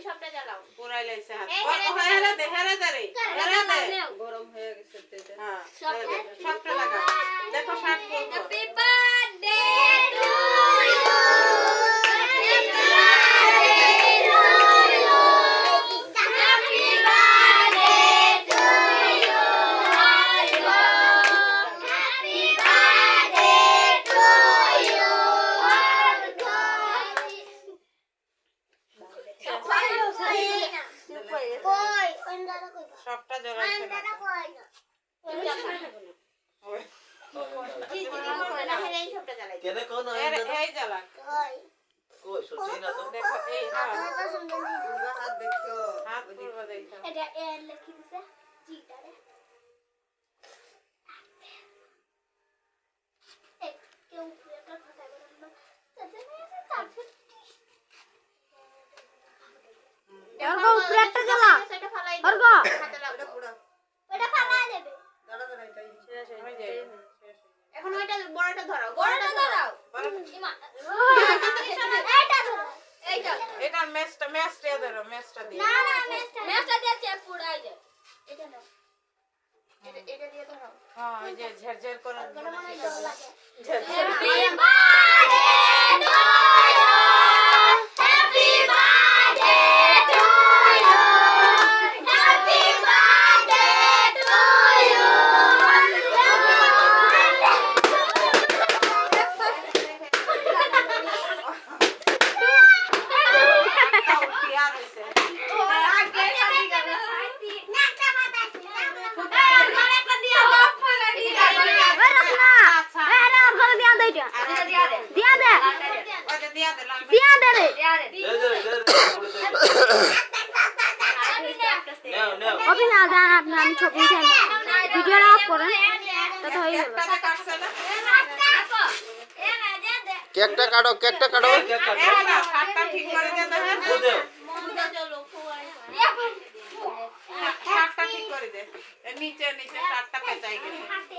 সবটা জ্বালাও পুরাই লাইছে হাত এই, ও হেরে দে গরম হয়ে গেছে তেটা হ্যাঁ সবটা লাগা দেখো শার্ট পরবো happy birthday to you happy birthday to you happy birthday to you সবটা জ্বলাইছে কেনে কোন এই জ্বালা কই সত্যি না তো দেখো এই হ্যাঁ হাত দেখো হাত পুরো দেখো এটা এর লিখি দিছে জিটারে এক কেউ একটা কথা বলল অর্ঘ উপরে একটা জ্বালা সেটা ফালাই অর্ঘ হাতে লাগবে পুরো ওটা ফালাই দেবে দাঁড়া দাঁড়া এটাই ওই যে এখন ওইটা বড়টা ধরাও বড়টা ধরাও ইমা এইটা ধরো এইটা এটা ম্যাচটা ধরো ম্যাচটা দিয়ে না না মেসটা দিয়ে চেপ পুরাই যায় এটা নাও এটা দিয়ে ধরাও হ্যাঁ ওই যে ঝরঝর করে গরম মনে জল লাগে ঝরঝর happy birthday to you happy birthday to you happy birthday to you পিয়ার হইছে দিয়া দে ওই যে দিয়া দে লাল দিয়া দে রে নাও নাও অভি না জান আপনি আমি ছবি উঠাই ভিডিও অফ করেন তো হয়ে গেল একটা কাটছে না কেকটা কাটো কেকটা কাটো কেক কাটো এই না শার্টটা ঠিক করে দে দেখেন বুঝো শার্টটা ঠিক করে দে এর নিচে শার্টটা পেঁচাই গেছে